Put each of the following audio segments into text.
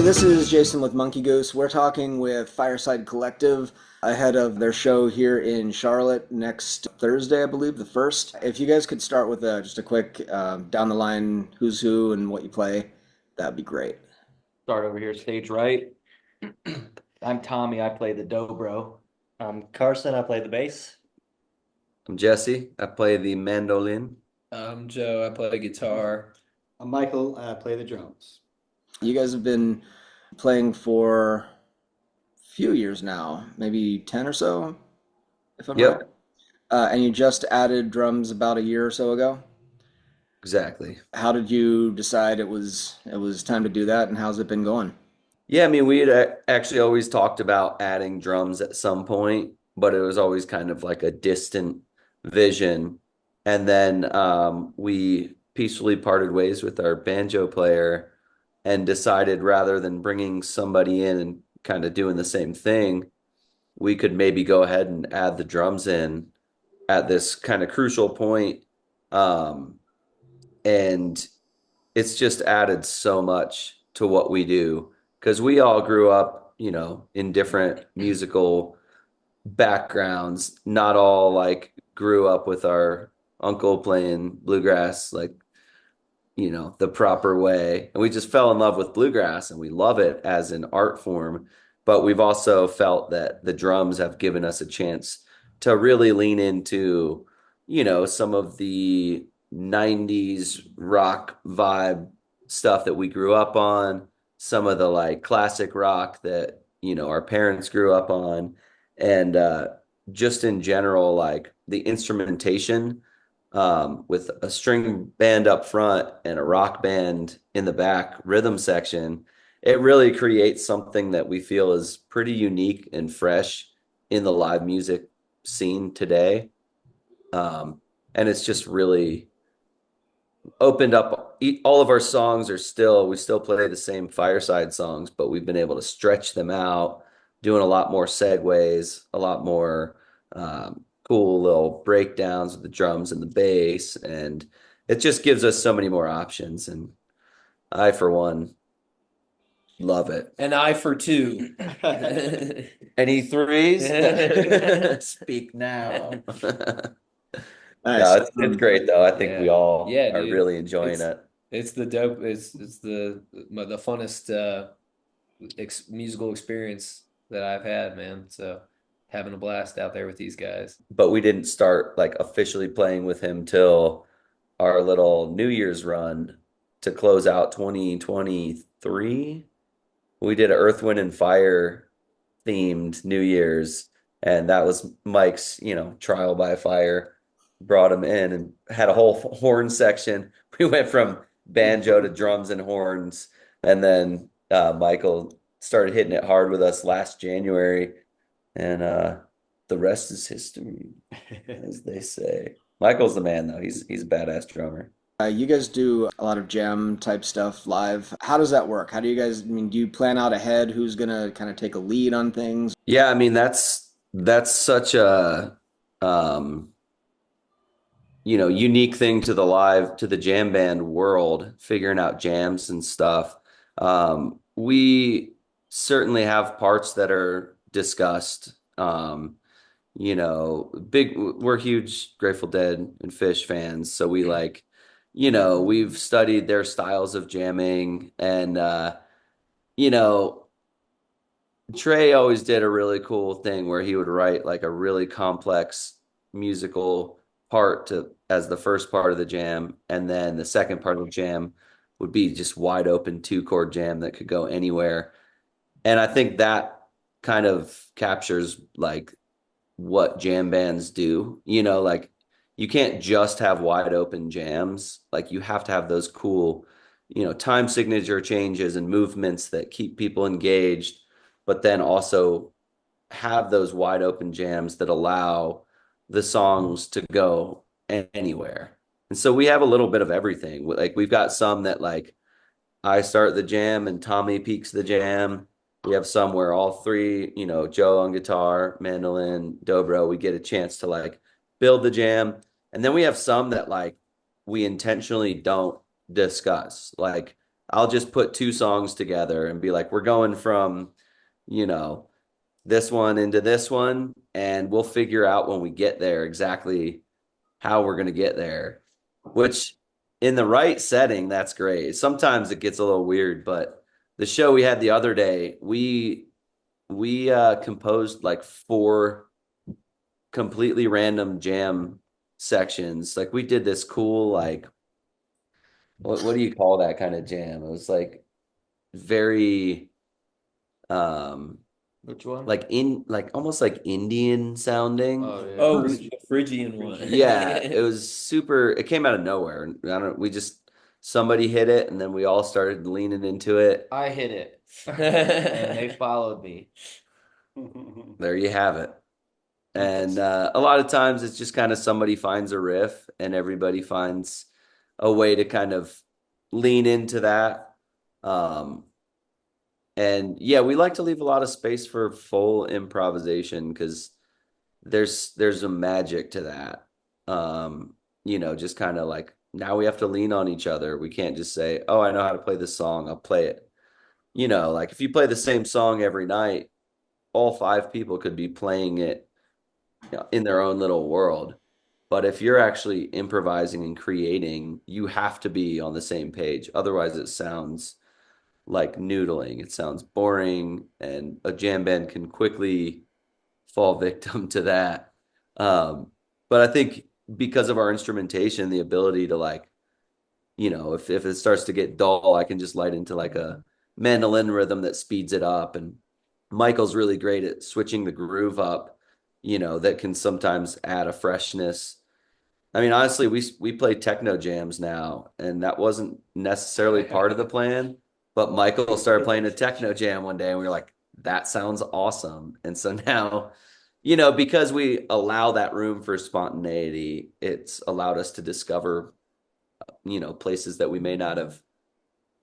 this is Jason with Monkey Goose. We're talking with Fireside Collective ahead of their show here in Charlotte next Thursday, I believe, the 1st. If you guys could start with just a quick down the line who's who and what you play, that'd be great. Start over here, stage right. I'm Tommy. I play the dobro. I'm Carson. I play the bass. I'm Jesse. I play the mandolin. I'm Joe. I play guitar. I'm Michael. I play the drums. You guys have been playing for a few years now, maybe 10 or so, if I'm right. Yep, And you just added drums about a year or so ago. exactly. How did you decide it was time to do that, and how's it been going? Yeah, I mean, we had actually always talked about adding drums at some point, but it was always kind of like a distant vision. And then we peacefully parted ways with our banjo player and decided rather than bringing somebody in and kind of doing the same thing, we could maybe go ahead and add the drums in at this kind of crucial point. Um, and it's just added so much to what we do because we all grew up, in different musical backgrounds. Not all like grew up with our uncle playing bluegrass like, the proper way. And we just fell in love with bluegrass and we love it as an art form. But we've also felt that the drums have given us a chance to really lean into, some of the 90s rock vibe stuff that we grew up on, some of the like classic rock that, our parents grew up on, and just in general, like the instrumentation with a string band up front and a rock band in the back rhythm section, it really creates something that we feel is pretty unique and fresh in the live music scene today. And it's just really opened up. All of our songs we still play the same Fireside songs, but we've been able to stretch them out, doing a lot more segues, a lot more cool little breakdowns with the drums and the bass. And it just gives us so many more options. And I, for one, love it. And I for two. Any threes? Speak now. Nice. No, it's great though. I think we all are dude. really enjoying it. It's the dope. It's the funnest musical experience that I've had, man. So having a blast out there with these guys. But we didn't start like officially playing with him till our little New Year's run to close out 2023. We did an Earth, Wind, and Fire themed New Year's, and that was Mike's, trial by fire. Brought him in and had a whole horn section. We went from banjo to drums and horns, and then Michael started hitting it hard with us last January, and the rest is history, as they say. Michael's the man, though. He's a badass drummer. You guys do a lot of jam type stuff live. How does that work? How do you guys, do you plan out ahead who's gonna kind of take a lead on things? Yeah, I mean that's such a unique thing to the jam band world, figuring out jams and stuff. We certainly have parts that are discussed. We're huge Grateful Dead and Fish fans, so we like, we've studied their styles of jamming, and Trey always did a really cool thing where he would write like a really complex musical part as the first part of the jam, and then the second part of the jam would be just wide open 2-chord jam that could go anywhere. And I think that kind of captures like what jam bands do. Like you can't just have wide open jams. Like you have to have those cool, time signature changes and movements that keep people engaged, but then also have those wide open jams that allow the songs to go anywhere. And so we have a little bit of everything. Like we've got some that like I start the jam and Tommy peaks the jam. We have some where all three, Joe on guitar, mandolin, dobro, we get a chance to like build the jam. And then we have some that like we intentionally don't discuss. Like I'll just put two songs together and be like, we're going from, you know, this one into this one, and we'll figure out when we get there exactly how we're going to get there, which in the right setting, that's great. Sometimes it gets a little weird, but the show we had the other day, we composed like four completely random jam sections. Like we did this cool, like, what do you call that kind of jam? It was like very Which one? like almost like Indian sounding. Oh, yeah. Oh, the Phrygian one. Yeah, it was super. It came out of nowhere. I don't. We just somebody hit it, and then we all started leaning into it. I hit it, and they followed me. There you have it. And a lot of times it's just kind of somebody finds a riff, and everybody finds a way to kind of lean into that. And yeah, we like to leave a lot of space for full improvisation because there's a magic to that. Just kind of like now we have to lean on each other. We can't just say, "Oh, I know how to play this song. I'll play it." Like if you play the same song every night, all five people could be playing it, in their own little world. But if you're actually improvising and creating, you have to be on the same page. Otherwise, it sounds like noodling. It sounds boring, and a jam band can quickly fall victim to that. But I think because of our instrumentation, the ability to like, if it starts to get dull, I can just light into like a mandolin rhythm that speeds it up. And Michael's really great at switching the groove up, that can sometimes add a freshness. I mean, honestly, we play techno jams now, and that wasn't necessarily part of the plan. But Michael started playing a techno jam one day, and we were like, that sounds awesome. And so now, because we allow that room for spontaneity, it's allowed us to discover, places that we may not have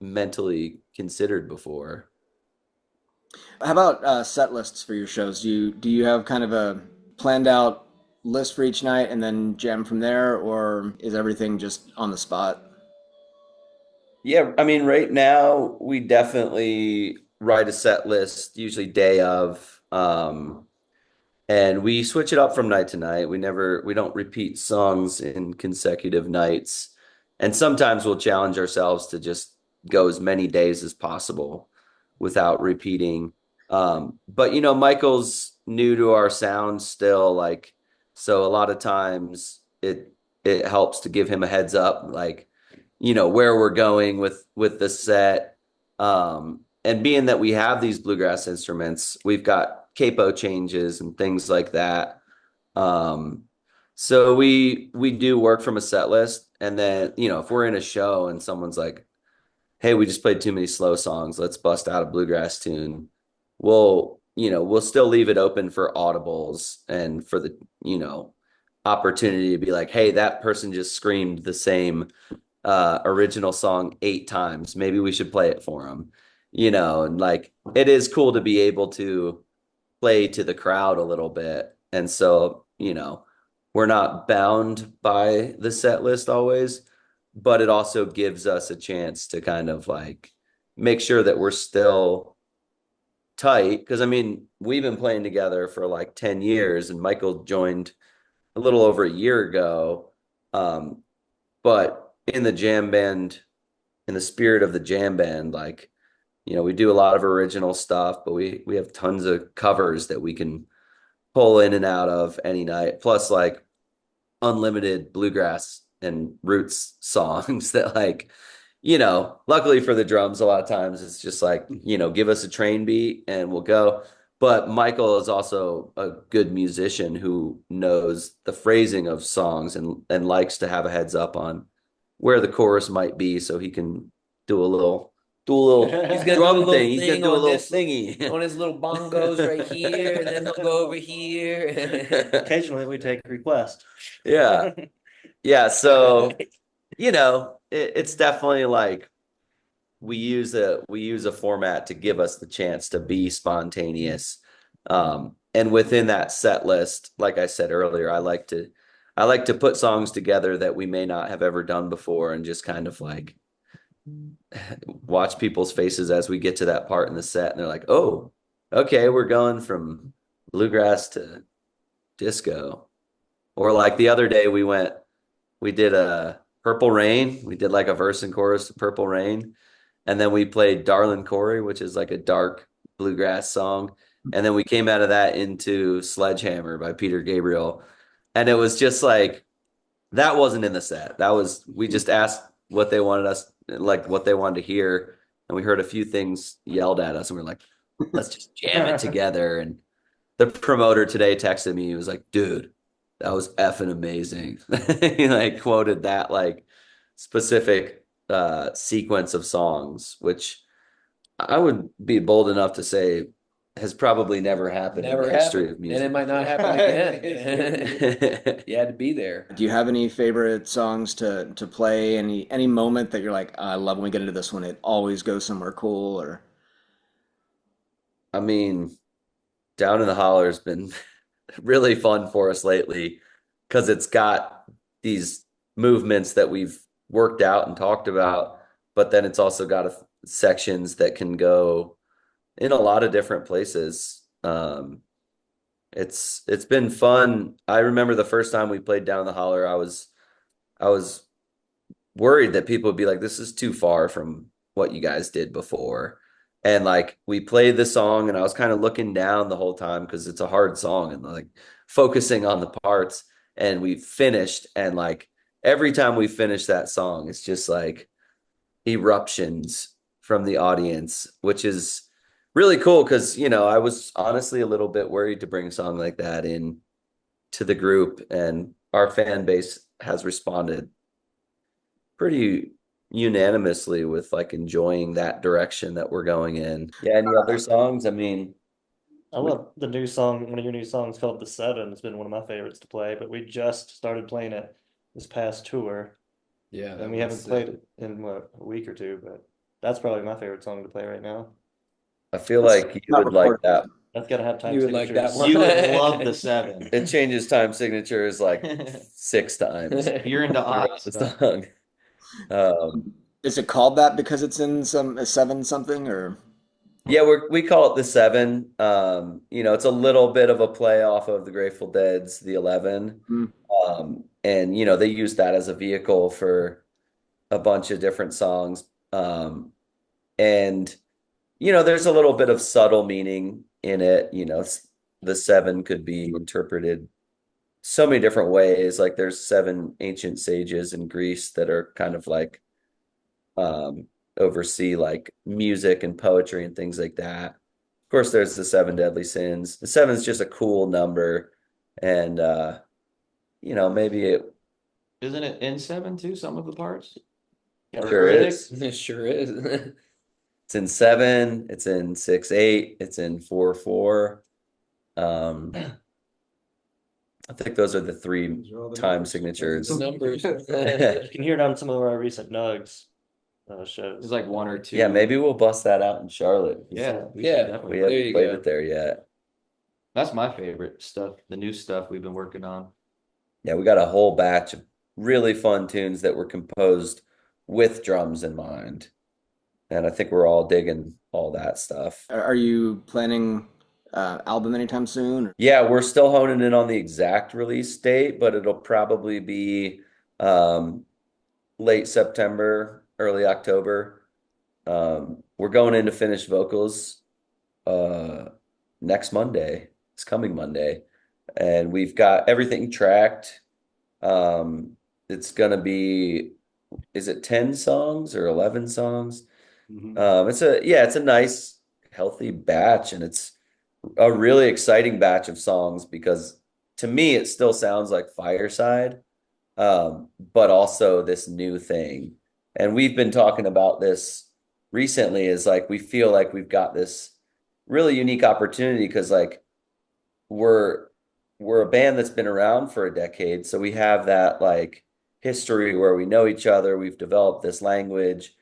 mentally considered before. How about set lists for your shows? Do you have kind of a planned out list for each night and then jam from there, or is everything just on the spot? Yeah, I mean, right now we definitely write a set list, usually day of, and we switch it up from night to night. We don't repeat songs in consecutive nights. And sometimes we'll challenge ourselves to just go as many days as possible without repeating. But Michael's new to our sound still, like, so a lot of times it helps to give him a heads up, like, where we're going with the set. And being that we have these bluegrass instruments, we've got capo changes and things like that. So we do work from a set list. And then, if we're in a show and someone's like, "Hey, we just played too many slow songs, let's bust out a bluegrass tune," we'll still leave it open for audibles and for the, opportunity to be like, "Hey, that person just screamed the same original song 8 times. Maybe we should play it for them." And like it is cool to be able to play to the crowd a little bit. And so, we're not bound by the set list always, but it also gives us a chance to kind of like make sure that we're still tight. Because I mean, we've been playing together for like 10 years, and Michael joined a little over a year ago. But in the jam band, in the spirit of the jam band, like, we do a lot of original stuff, but we have tons of covers that we can pull in and out of any night, plus like unlimited bluegrass and roots songs that like, luckily for the drums, a lot of times it's just like, give us a train beat and we'll go. But Michael is also a good musician who knows the phrasing of songs and likes to have a heads up on where the chorus might be, so he can do a little He's gonna drum do a little thing. He's gonna thing do a on little this, thingy. on his little bongos right here, and then he'll go over here. Occasionally we take requests. Yeah. Yeah. So, it's definitely like we use a format to give us the chance to be spontaneous. And within that set list, like I said earlier, I like to put songs together that we may not have ever done before and just kind of like, watch people's faces as we get to that part in the set, and they're like, "Oh, okay, we're going from bluegrass to disco." Or like the other day, we did a Purple Rain. We did like a verse and chorus to Purple Rain, and then we played Darlin' Corey, which is like a dark bluegrass song, and then we came out of that into Sledgehammer by Peter Gabriel, and it was just like that wasn't in the set. That was we just asked what they wanted us like what they wanted to hear, and we heard a few things yelled at us, and we're like, let's just jam it together. And the promoter today texted me. He was like, "Dude, that was effing amazing." He like quoted that like specific sequence of songs, which I would be bold enough to say has probably never happened in Never the history happened, of and it music. might not happen again. You had to be there. Do you have any favorite songs to play? Any moment that you're like, I love when we get into this one. It always goes somewhere cool, or I mean, Down in the Holler has been really fun for us lately because it's got these movements that we've worked out and talked about, but then it's also got sections that can go in a lot of different places. It's been fun. I remember the first time we played Down in the Holler, I was worried that people would be like, this is too far from what you guys did before. And like we played the song and I was kind of looking down the whole time because it's a hard song and like focusing on the parts. And we finished, and like every time we finish that song, it's just like eruptions from the audience, which is really cool because, I was honestly a little bit worried to bring a song like that in to the group, and our fan base has responded pretty unanimously with like enjoying that direction that we're going in. Yeah, any other songs? I mean, I love the new song, one of your new songs called The Seven. It's been one of my favorites to play, but we just started playing it this past tour, Yeah, and we haven't played it in what, a week or two, but that's probably my favorite song to play right now. I feel it's like you not would like recorded. that. That's gotta have time You would like that signatures. one. You would love the seven. It changes time signatures like 6 times You're into throughout odd the stuff. song. Is it called that because it's in some a seven something or? Yeah, we call it the seven. It's a little bit of a play off of the Grateful Dead's The 11. Hmm. And they use that as a vehicle for a bunch of different songs. And there's a little bit of subtle meaning in it. The seven could be interpreted so many different ways. Like there's 7 ancient sages in Greece that are kind of like oversee like music and poetry and things like that. Of course, there's the 7 deadly sins. The 7 is just a cool number, and maybe it Isn't it in seven too? Some of the parts. Or sure six? is. It sure is. It's in 7. It's in 6/8. It's in 4/4. I think those are the 3 time signatures. The numbers. You can hear it on some of our recent Nugs shows. There's like 1 or 2. Yeah, maybe we'll bust that out in Charlotte. Yeah, we Yeah, should definitely. We There haven't you played go. it there yet. That's my favorite stuff. The new stuff we've been working on. Yeah, we got a whole batch of really fun tunes that were composed with drums in mind. And I think we're all digging all that stuff. Are you planning album anytime soon? Yeah, we're still honing in on the exact release date, but it'll probably be late September, early October. We're going into finished vocals next Monday. It's coming Monday. And we've got everything tracked. It's gonna be, is it 10 songs or 11 songs? It's a nice, healthy batch, and it's a really exciting batch of songs because to me it still sounds like Fireside, but also this new thing. And we've been talking about this recently, is like we feel like we've got this really unique opportunity because like we're a band that's been around for a decade, so we have that like history where we know each other, we've developed this language,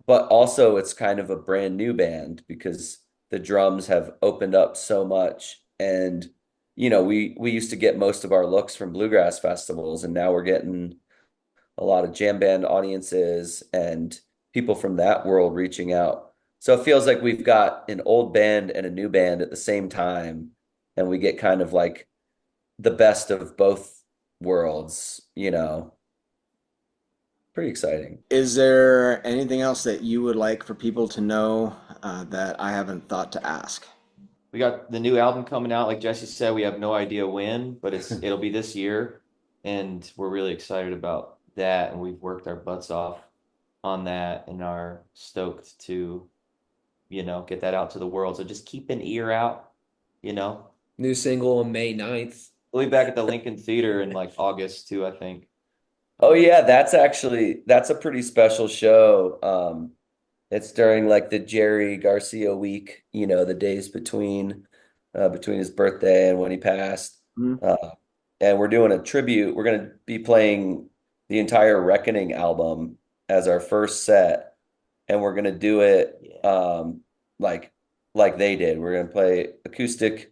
but also it's kind of a brand new band because the drums have opened up so much. And we used to get most of our looks from bluegrass festivals, and now we're getting a lot of jam band audiences and people from that world reaching out. So it feels like we've got an old band and a new band at the same time, and we get kind of like the best of both worlds, you know. Pretty exciting. Is there anything else that you would like for people to know that I haven't thought to ask? We got the new album coming out. Like Jesse said, we have no idea when, but it'll be this year, and we're really excited about that. And we've worked our butts off on that, and are stoked to, get that out to the world. So just keep an ear out. New single on May 9th. We'll be back at the Lincoln Theater in like August too, I think. Oh yeah, that's a pretty special show. It's during like the Jerry Garcia week, the days between his birthday and when he passed. And we're doing a tribute. We're going to be playing the entire Reckoning album as our first set, and we're going to do it like they did. We're going to play acoustic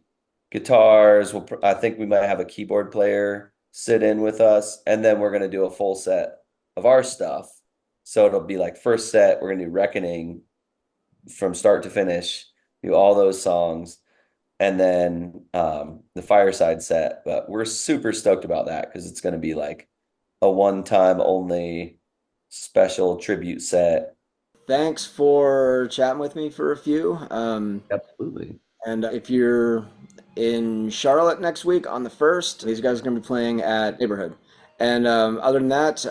guitars. I think we might have a keyboard player sit in with us, and then we're going to do a full set of our stuff. So it'll be like first set, we're going to do Reckoning from start to finish, do all those songs, and then the Fireside set. But we're super stoked about that because it's going to be like a one-time only special tribute set. Thanks for chatting with me for a few. Absolutely. And if you're in Charlotte next week on the 1st, these guys are going to be playing at Neighborhood. And other than that,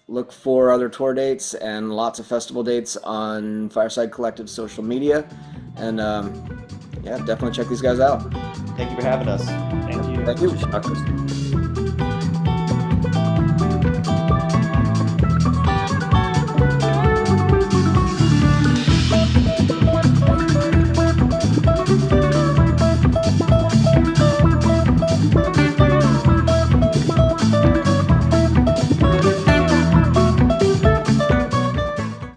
look for other tour dates and lots of festival dates on Fireside Collective social media. And yeah, definitely check these guys out. Thank you for having us. Thank you. Thank you.